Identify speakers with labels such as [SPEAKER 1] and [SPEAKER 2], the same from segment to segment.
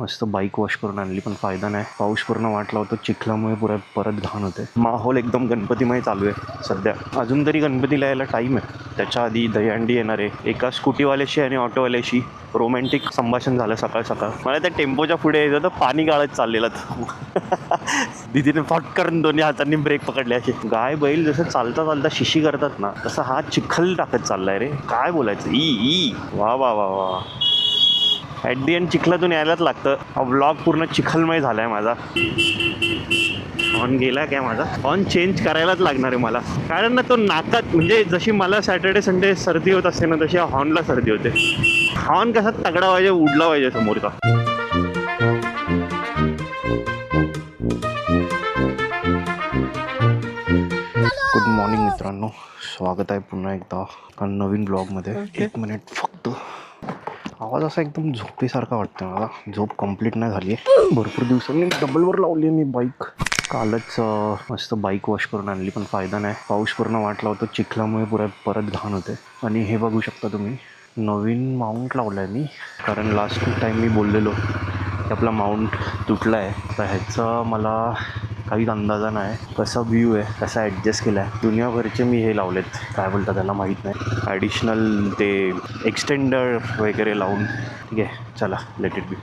[SPEAKER 1] मस्त bike wash करून आणली पण फायदा नाही. पाऊस पूर्ण वाटला होता, चिखलामुळे परत घाण होते. माहोल एकदम गणपतीमय चालू आहे सध्या. अजून तरी गणपतीला यायला टाईम आहे. त्याच्या आधी दहीहंडी येणार आहे. एका स्कूटीवाल्याशी आणि ऑटोवाल्याशी रोमॅन्टिक संभाषण झालं सकाळ सकाळ. मला त्या टेम्पोच्या पुढे यायचं तर पाणी गाळत चाललेलं. दिदीने फटकन दोन्ही हातांनी ब्रेक पकडले. असे गाय बैल जसं चालता चालता शिशी करतात ना, तसं हा चिखल टाकत चाललाय रे. काय बोलायचं. ई वा वा वा वा. ॲट दी एंड चिखलातून यायलाच लागतं. हा व्लॉग पूर्ण चिखलमय झालाय माझा. ऑन गेला काय माझा. ऑन चेंज करायलाच लागणार आहे मला, कारण ना तो नाकात, म्हणजे जशी मला सॅटर्डे संडे सर्दी होत असते ना, तशी हॉर्नला सर्दी होते. हॉर्न कसा तगडा पाहिजे, उडला पाहिजे समोरचा. गुड मॉर्निंग मित्रांनो, स्वागत आहे पुन्हा एकदा नवीन ब्लॉगमध्ये. एक मिनिट फक्त. आवाज असा एकदम झोपेसारखा वाटतं मला. झोप कंप्लीट नाही झाली आहे. भरपूर दिवसांनी डबलवर लावली आहे मी बाईक. कालच मस्त बाईक वॉश करून आणली पण फायदा नाही. पाऊस पूर्ण वाटला होता, चिखलामुळे परत घाण होते. आणि हे बघू शकता तुम्ही, नवीन माउंट लावला आहे मी. कारण लास्ट टाईम मी बोललेलो की आपला माउंट तुटला आहे. तर ह्याचा मला काहीच अंदाजा नाही कसा व्ह्यू आहे, कसा ॲडजस्ट केला आहे. दुनियाभरचे मी हे लावलेत, काय बोलतात त्याला माहीत नाही, ॲडिशनल ते एक्सटेंडर वगैरे लावून. ठीक आहे, चला लेट इट बी.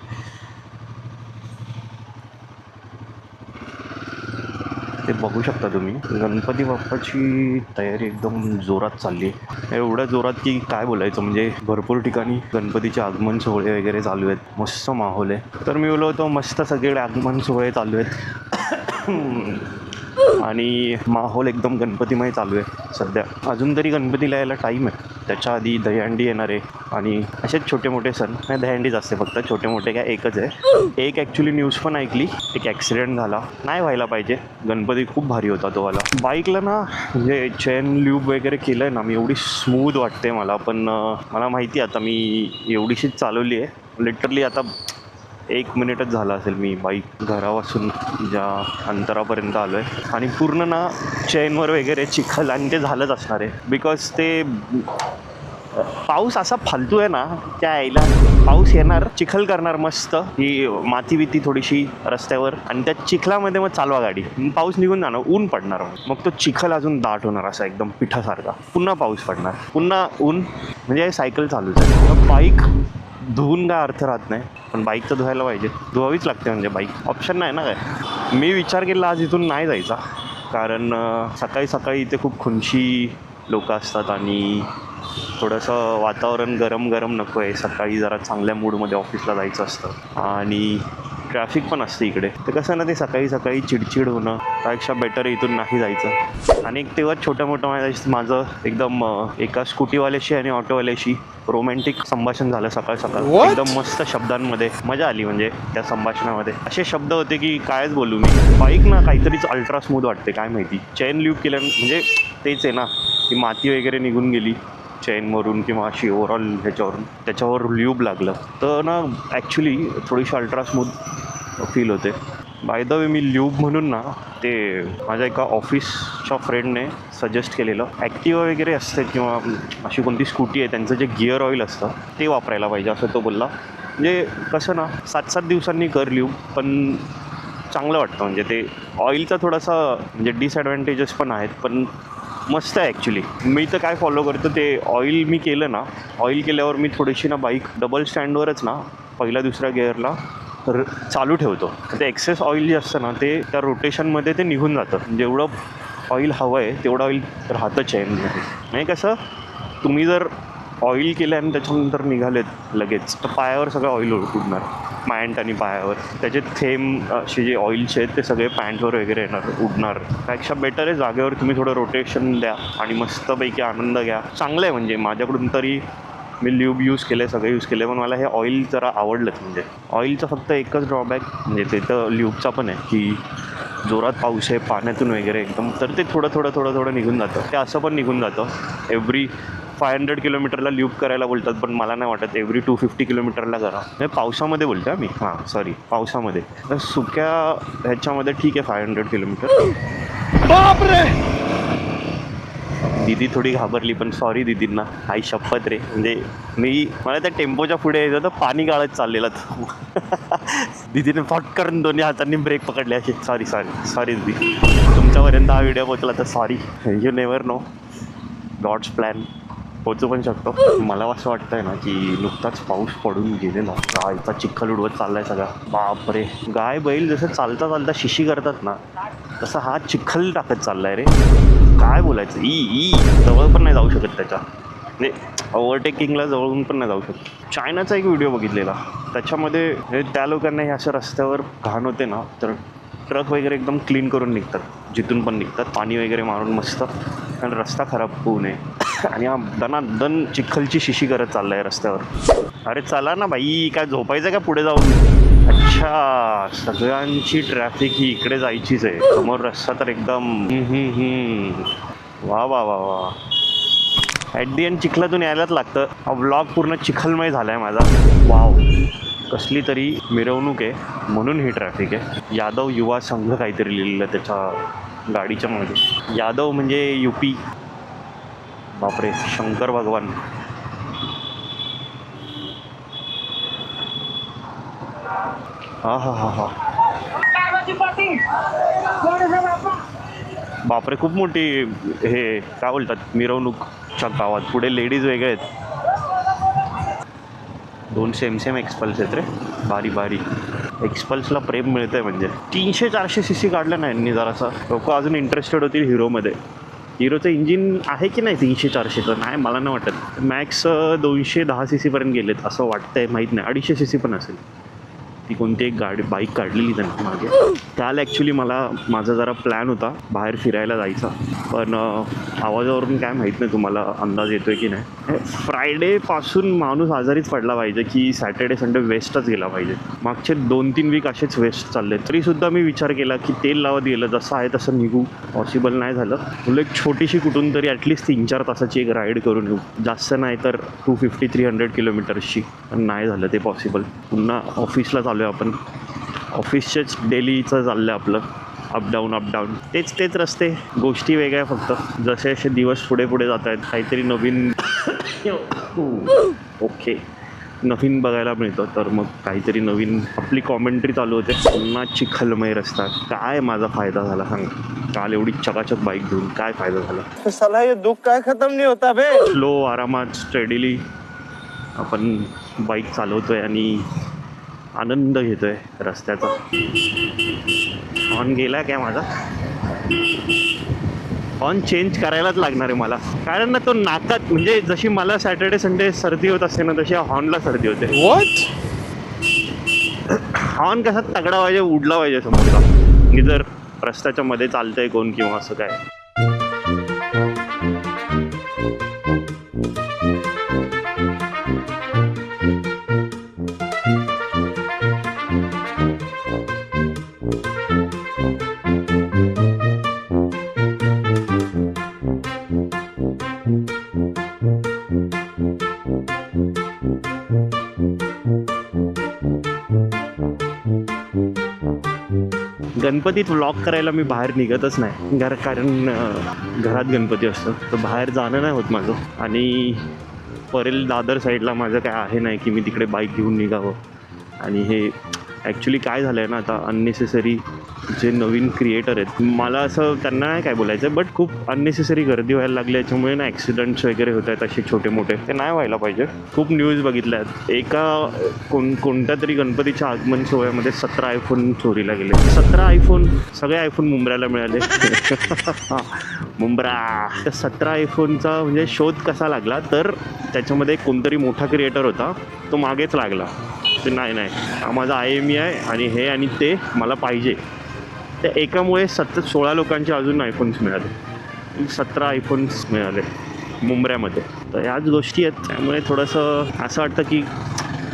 [SPEAKER 1] ते बघू शकता तुम्ही, गणपती बाप्पाची तयारी एकदम जोरात चालली आहे. एवढ्या जोरात की काय बोलायचं. म्हणजे भरपूर ठिकाणी गणपतीचे आगमन सोहळे वगैरे चालू आहेत. मस्त माहोल आहे. तर मी बोललो होतो मस्त सगळे आगमन सोहळे चालू आहेत. आणि माहोल एकदम गणपतीमय चालू आहे सध्या. अजून तरी गणपतीला यायला टाईम आहे. त्याच्या आधी दहीहंडी येणार आहे. आणि असेच छोटे मोठे सण नाही, दहीहंडीच असते फक्त, छोटे मोठे काय एकच आहे. एक ॲक्च्युली न्यूज पण ऐकली, एक ॲक्सिडेंट झाला. नाही व्हायला पाहिजे. गणपती खूप भारी होता तो वाला. बाईकला ना म्हणजे चेन ल्यूब वगैरे केलं आहे ना मी, एवढी स्मूथ वाटते मला. पण मला माहिती आहे आता मी एवढीशीच चालवली आहे लिटरली. आता 1 मिनिटच झाला असेल मी बाईक घरापासून ज्या अंतरापर्यंत आलो आहे. आणि पूर्ण ना चेनवर वगैरे चिखल आणि ते झालंच असणार आहे. बिकॉज ते पाऊस असा फालतू आहे ना, त्या यायला पाऊस येणार, चिखल करणार मस्त, ही माती बिती थोडीशी रस्त्यावर, आणि त्या चिखलामध्ये मग चालवा गाडी. पाऊस निघून जाणार, ऊन पडणार. मग तो चिखल अजून दाट होणार असा एकदम पिठासारखा. पुन्हा पाऊस पडणार, पुन्हा ऊन. म्हणजे सायकल चालूच आहे. बाईक धुवून काय अर्थ राहत नाही, पण बाईक तर धुवायला पाहिजे, धुवावीच लागते. म्हणजे बाईक ऑप्शन नाही ना काय. मी विचार केला आज इथून नाही जायचा, कारण सकाळी सकाळी इथे खूप खुनशी लोक असतात आणि थोडंसं वातावरण गरम गरम नको आहे. सकाळी जरा चांगल्या मूडमध्ये ऑफिसला जायचं असतं आणि ट्रॅफिक पण असते इकडे. तर कसं ना, ते सकाळी सकाळी चिडचिड होणं त्यापेक्षा बेटर इथून नाही जायचं. आणि तेव्हा छोटं मोठं माझं एकदम एका स्कूटीवाल्याशी आणि ऑटोवाल्याशी रोमॅन्टिक संभाषण झालं सकाळ सकाळ. एकदम मस्त शब्दांमध्ये मजा आली. म्हणजे त्या संभाषणामध्ये असे शब्द होते की कायच बोलू मी. बाईक ना काहीतरीच अल्ट्रा स्मूथ वाटते, काय माहिती. चेन ल्यूब केल्या म्हणजे तेच आहे ना, ती माती वगैरे निघून गेली चेनवरून किंवा अशी ओव्हरऑल ह्याच्यावरून, त्याच्यावर ल्यूब लागलं तर ना ॲक्च्युली थोडीशी अल्ट्रा स्मूथ फील होते. By the way, me lube म्हणून ना ते माझ्या एका ऑफिसच्या फ्रेंडने सजेस्ट केलेलं. ॲक्टिवा वगैरे असते किंवा अशी कोणती स्कूटी आहे, त्यांचं जे गिअर ऑइल असतं ते वापरायला पाहिजे असं तो बोलला. म्हणजे कसं ना, 7-7 दिवसांनी कर ल्यूब, पण चांगलं वाटतं. म्हणजे ते ऑइलचा थोडासा म्हणजे डिसॲडव्हान्टेजेस पण आहेत, पण मस्त आहे ॲक्च्युली. मी तर काय फॉलो करतो, ते ऑइल मी केलं ना, ऑइल केल्यावर मी थोडीशी ना बाईक डबल स्टँडवरच ना पहिल्या दुसऱ्या गिअरला चालू ठेवतो. ते एक्सेस ऑइल जे असतं ना, ते त्या रोटेशनमध्ये ते निघून जातं. जेवढं ऑइल हवं आहे तेवढं ऑइल राहतं चेनमध्ये. म्हणजे कसं, तुम्ही जर ऑइल केलं आणि त्याच्यानंतर निघालेत लगेच, तर पायावर सगळं ऑइल उडणार. पॅन्ट आणि पायावर त्याचे थेंब असे जे ऑइलचे आहेत ते सगळे पॅन्टवर वगैरे येणार, उडणार. त्यापेक्षा बेटर आहे जागेवर तुम्ही थोडं रोटेशन द्या आणि मस्तपैकी आनंद घ्या. चांगलं आहे. म्हणजे माझ्याकडून तरी मी ल्यूब यूज केले, सगळे यूज केले, पण मला हे ऑइल जरा आवडलंच. म्हणजे ऑइलचं फक्त एकच ड्रॉबॅक, म्हणजे ते तर ल्यूबचा पण आहे की जोरात पाऊस आहे पाण्यातून वगैरे एकदम, तर ते थोडं निघून जातं. ते असं पण निघून जातं. एव्हरी 500 किलोमीटरला ल्यूब करायला बोलतात, पण मला नाही वाटत. एव्हरी 250 किलोमीटरला करा. म्हणजे पावसामध्ये बोलतो मी, सॉरी पावसामध्ये. तर सुक्या ह्याच्यामध्ये ठीक आहे 500 किलोमीटर. बापरे, दीदी थोडी घाबरली, पण सॉरी दीदींना, आई शपथ रे. म्हणजे मला त्या टेम्पोच्या पुढे यायचं तर पाणी गाळत चाललेलं. दीदीने फटकन दोन्ही हातांनी ब्रेक पकडले असे. सॉरी दीदी, तुमच्यापर्यंत हा व्हिडिओ पोहोचला तर sorry. You never know, God's plan पोचू पण शकतो. मला असं वाटतंय ना की नुकताच पाऊस पडून गेलेला, गायचा चिखल उडवत चाललाय सगळा. बापरे, गाय बैल जसं चालता चालता शिशी करतात ना, तसं हा चिखल टाकत चाललाय रे. काय बोलायचं, ई जवळ पण नाही जाऊ शकत त्याच्या, म्हणजे ओव्हरटेकिंगला जवळून पण नाही जाऊ शकत. चायनाचा एक व्हिडिओ बघितलेला, त्याच्यामध्ये त्या लोकांना हे अशा रस्त्यावर घाण होते ना, तर ट्रक वगैरे एकदम क्लीन करून निघतात, जिथून पण निघतात, पाणी वगैरे मारून मस्त, आणि रस्ता खराब होऊ नये. आणि हा दनादन चिखलची शिशी करत चाललाय रस्त्यावर. अरे चला ना बाई, काय झोपायचं का पुढे जाऊन? अच्छा, सगळ्यांची ट्रॅफिक ही इकडे जायचीच आहे. समोर रस्ता तर एकदम वा वा वा वा. ॲट दी एंड चिखलातून यायलाच लागतं. हा व्लॉग पूर्ण चिखलमय झाला आहे माझा. वाव, कसली तरी मिरवणूक आहे, म्हणून ही ट्रॅफिक आहे. यादव युवा संघ काहीतरी लिहिलेलं त्याच्या गाडीच्या मध्ये. यादव म्हणजे UP. बापरे, शंकर भगवान. हा. बापरे, खूप मोठी हे काय बोलतात मिरवणूकच्या गावात. पुढे लेडीज वेगळे आहेत. 2 सेम एक्सपल्स आहेत रे, बारी. एक्सपल्सला प्रेम मिळतंय म्हणजे. 300-400 CC काढलं ना यांनी जरासा, लोक अजून इंटरेस्टेड होतील हिरोमध्ये. हिरोचं इंजिन आहे की नाही 300-400चं? नाही, मला नाही वाटत. मॅक्स 210 CC पर्यंत गेलेत असं वाटतंय, माहीत नाही. 250 CC पण असेल. ती कोणती एक बाईक काढलेली त्यांनी मागे. काल ॲक्च्युली माझा जरा प्लॅन होता बाहेर फिरायला जायचा, पण आवाजावरून काय माहीत नाही तुम्हाला अंदाज येतो आहे की नाही. फ्रायडेपासून माणूस आजारीच पडला पाहिजे की सॅटर्डे संडे वेस्टच गेला पाहिजे. मागचे 2-3 वीक असेच वेस्ट चालले. तरीसुद्धा मी विचार केला की तेल लावत गेलं, जसं आहे तसं निघू. पॉसिबल नाही झालं. मुलं एक छोटीशी कुठून तरी ॲटलिस्ट 3-4 तासाची एक राईड करून येऊ, जास्त नाही तर 250-300 किलोमीटर्सची. पण नाही झालं ते पॉसिबल. पुन्हा ऑफिसला चालू आहे आपण. ऑफिसचेच डेलीचं चाललं आहे आपलं, अपडाऊन. तेच रस्ते, गोष्टी वेगळ्या फक्त. जसे असे दिवस पुढे जात आहेत, काहीतरी नवीन नवीन बघायला मिळतं. तर मग काहीतरी नवीन आपली कॉमेंट्री चालू होते. पुन्हा चिखलमय रस्ता. काय माझा फायदा झाला सांग? काल एवढी चकाचक बाईक घेऊन काय फायदा झाला? साला हे दुःख काय खतम नाही होता बे. स्लो, आरामात, स्टेडीली आपण बाईक चालवतोय आणि आनंद घेतोय रस्त्याचा. हॉर्न गेला काय माझा? हॉर्न चेंज करायलाच लागणार आहे मला, कारण ना तो नाकात, म्हणजे जशी मला सॅटर्डे संडे सर्दी होत असते ना, तशी हॉर्नला सर्दी होते. हॉर्न कसा तगडा पाहिजे, उडला पाहिजे समोरचा, की जर रस्त्याच्या मध्ये चालतंय कोण किंवा असं काय. गणपतीत व्लॉग करायला मी बाहेर निघतच नाही, कारण घरात गणपती असतो, तर बाहेर जाणं नाही होत माझं. आणि परेल दादर साईडला माझं काय आहे नाही की मी तिकडे बाईक घेऊन निघावं. आणि हे ॲक्च्युली काय झालं आहे ना, आता अननेसेसरी जे नवीन क्रिएटर आहेत, मला असं त्यांना नाही काय बोलायचं, बट खूप अननेसेसरी गर्दी व्हायला लागली. याच्यामुळे ना ॲक्सिडेंट्स वगैरे होत आहेत असे छोटे मोठे, ते नाही व्हायला पाहिजे. खूप न्यूज बघितल्या आहेत. कोणत्या तरी गणपतीच्या आगमन सोहळ्यामध्ये 17 iPhone चोरीला गेले. 17 iPhone, सगळे iPhone मुंब्र्याला मिळाले. मुंब्रा. त्या 17 iPhoneचा म्हणजे शोध कसा लागला, तर त्याच्यामध्ये कोणतरी मोठा क्रिएटर होता, तो मागेच लागला. ते नाही हा माझा IMEI आहे आणि हे आणि ते मला पाहिजे. त्या एकामुळे 16 लोकांचे अजून iPhones मिळाले. 17 iPhones मिळाले मुंब्र्यामध्ये. तर ह्याच गोष्टी आहेत. त्यामुळे थोडंसं असं वाटतं की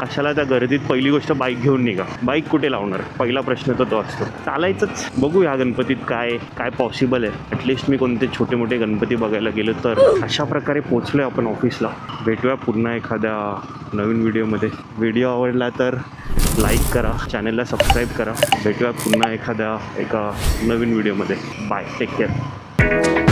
[SPEAKER 1] कशाला त्या गर्दीत पहिली गोष्ट बाईक घेऊन निघा. बाईक कुठे लावणार, पहिला प्रश्न तर तो असतो. चालायचंच. बघू ह्या गणपतीत काय पॉसिबल आहे. ॲटलिस्ट मी कोणते छोटे मोठे गणपती बघायला गेलो तर. अशा प्रकारे पोचलो आपण ऑफिसला. भेटूया पुन्हा एखाद्या नवीन व्हिडिओमध्ये. व्हिडिओ आवडला तर लाईक करा, चॅनलला सबस्क्राईब करा. भेटूया पुन्हा एका नवीन व्हिडिओमध्ये. Bye, take care.